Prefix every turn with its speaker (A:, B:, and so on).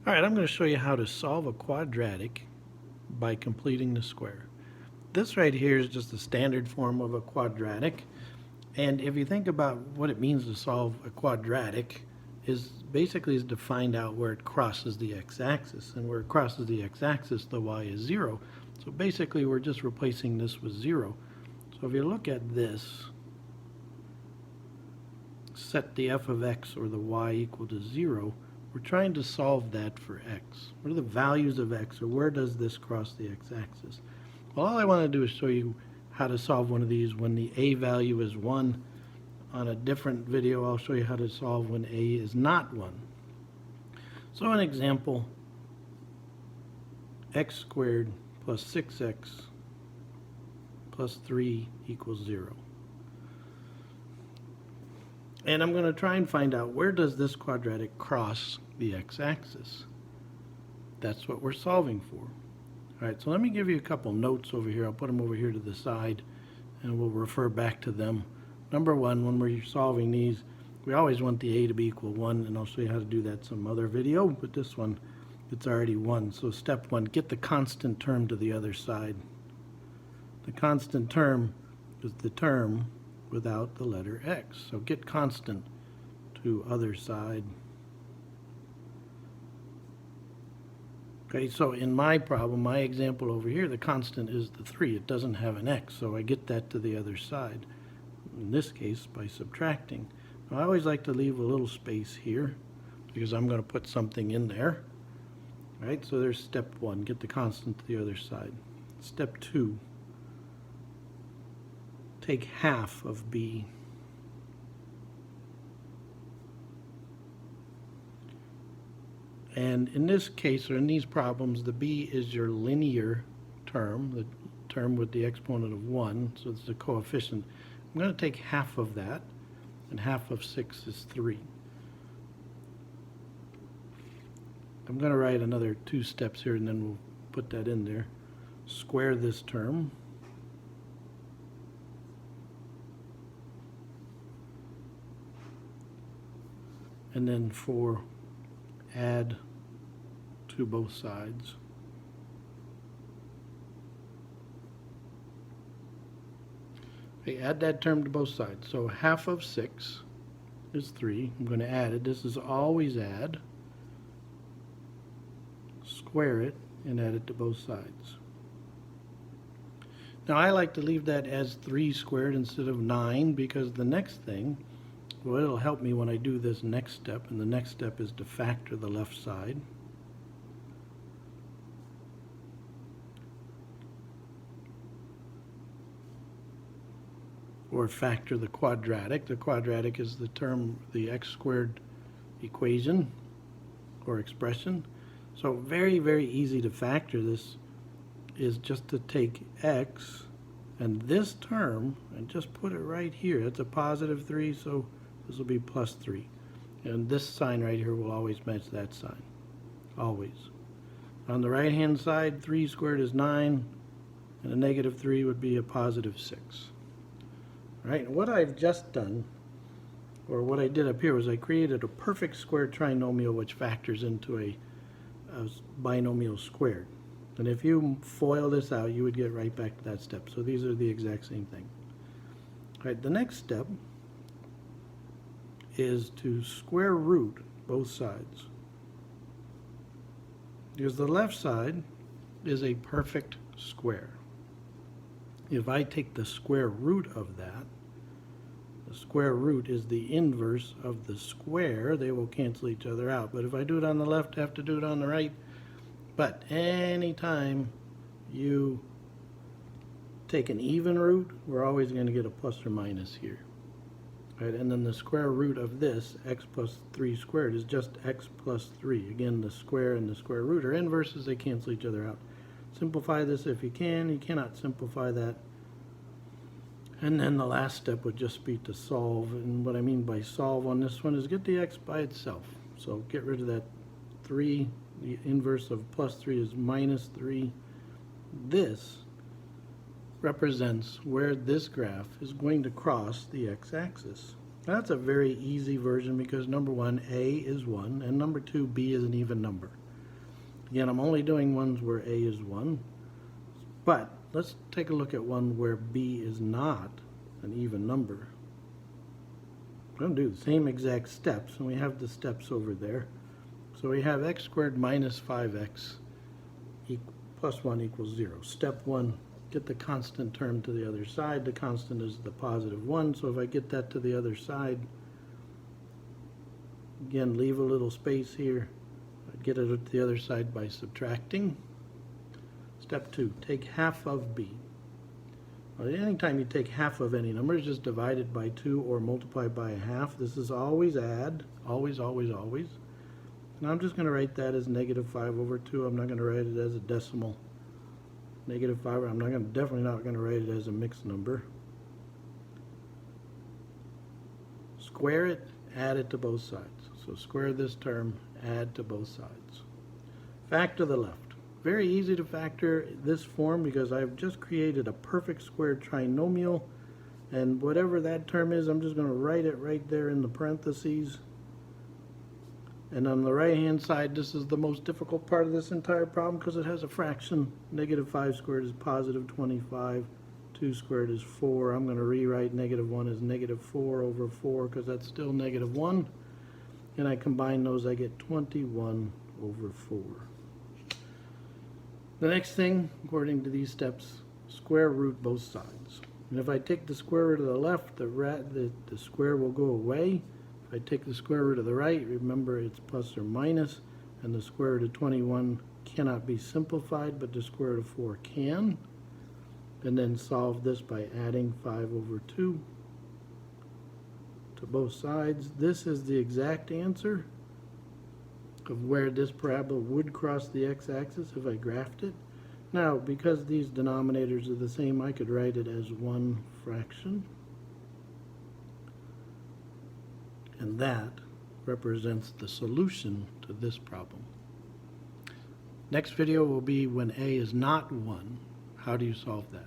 A: Alright, I'm going to show you how to solve a quadratic by completing the square. This right here is just a standard form of a quadratic, and if you think about what it means to solve a quadratic, is basically to find out where it crosses the x-axis, and where it crosses the x-axis the y is 0. So basically we're just replacing this with 0. So if you look at this, set the f of x or the y equal to 0, we're trying to solve that for x. What are the values of x, or where does this cross the x-axis? Well, all I want to do is show you how to solve one of these when the a value is 1. On a different video, I'll show you how to solve when a is not 1. So an example, x squared plus 6x plus 3 equals 0. And I'm going to try and find out where does this quadratic cross the x-axis. That's what we're solving for. Alright, so let me give you a couple notes over here. I'll put them over here to the side and we'll refer back to them. Number one, when we're solving these, we always want the a to be equal 1, and I'll show you how to do that some other video, but this one, it's already 1. So step 1, get the constant term to the other side. The constant term is the term without the letter x. So get constant to other side. Okay, so in my problem, my example over here, the constant is the 3. It doesn't have an x, so I get that to the other side. In this case, by subtracting. Now, I always like to leave a little space here because I'm going to put something in there. Right, so there's step 1, get the constant to the other side. Step 2, take half of b. And in this case, or in these problems, the b is your linear term, the term with the exponent of 1, so it's a coefficient. I'm going to take half of that, and half of 6 is 3. I'm going to write another 2 steps here, and then we'll put that in there. Square this term. And then 4, add to both sides. Okay, add that term to both sides. So half of 6 is 3. I'm going to add it. This is always add. Square it and add it to both sides. Now I like to leave that as 3 squared instead of 9 because the next thing, well, it'll help me when I do this next step, and the next step is to factor the left side. Or factor the quadratic. The quadratic is the term, the x squared equation or expression. So very, very easy to factor. This is just to take x and this term and just put it right here. It's a positive 3, so this will be plus 3. And this sign right here will always match that sign. Always. On the right hand side, 3 squared is 9, and a negative 3 would be a positive 6. Right, and what I've just done, or what I did up here, was I created a perfect square trinomial which factors into a binomial squared. And if you FOIL this out, you would get right back to that step. So these are the exact same thing. All right, the next step is to square root both sides. Because the left side is a perfect square. If I take the square root of that, the square root is the inverse of the square. They will cancel each other out. But if I do it on the left, I have to do it on the right. But anytime you take an even root, we're always going to get a plus or minus here. Right? And then the square root of this, x plus 3 squared, is just x plus 3. Again, the square and the square root are inverses. They cancel each other out. Simplify this if you can. You cannot simplify that. And then the last step would just be to solve. And what I mean by solve on this one is get the x by itself. So get rid of that 3. The inverse of plus 3 is minus 3. This represents where this graph is going to cross the x-axis. That's a very easy version because number 1, a is 1, and number 2, b is an even number. Again, I'm only doing ones where a is 1, but let's take a look at one where b is not an even number. We're going to do the same exact steps, and we have the steps over there. So we have x squared minus 5x plus 1 equals 0. Step 1, get the constant term to the other side. The constant is the positive 1, so if I get that to the other side, again, leave a little space here. I get it to the other side by subtracting. Step 2, take half of b. Well, anytime you take half of any number, just divide it by 2 or multiply by a half. This is always add, always, always, always. And I'm just going to write that as negative 5 over 2. I'm not going to write it as a decimal. Negative 5, definitely not going to write it as a mixed number. Square it, add it to both sides. So square this term, add to both sides. Factor the left. Very easy to factor this form because I've just created a perfect squared trinomial, and whatever that term is, I'm just going to write it right there in the parentheses. And on the right hand side, this is the most difficult part of this entire problem because it has a fraction. Negative 5 squared is positive 25. 2 squared is 4. I'm going to rewrite negative 1 as negative 4 over 4 because that's still negative 1. And I combine those, I get 21 over 4. The next thing, according to these steps, square root both sides. And if I take the square root of the left, the square will go away. If I take the square root of the right, remember it's plus or minus, and the square root of 21 cannot be simplified, but the square root of 4 can. And then solve this by adding 5 over 2 to both sides. This is the exact answer of where this parabola would cross the x-axis if I graphed it. Now, because these denominators are the same, I could write it as 1 fraction. And that represents the solution to this problem. Next video will be when a is not 1. How do you solve that?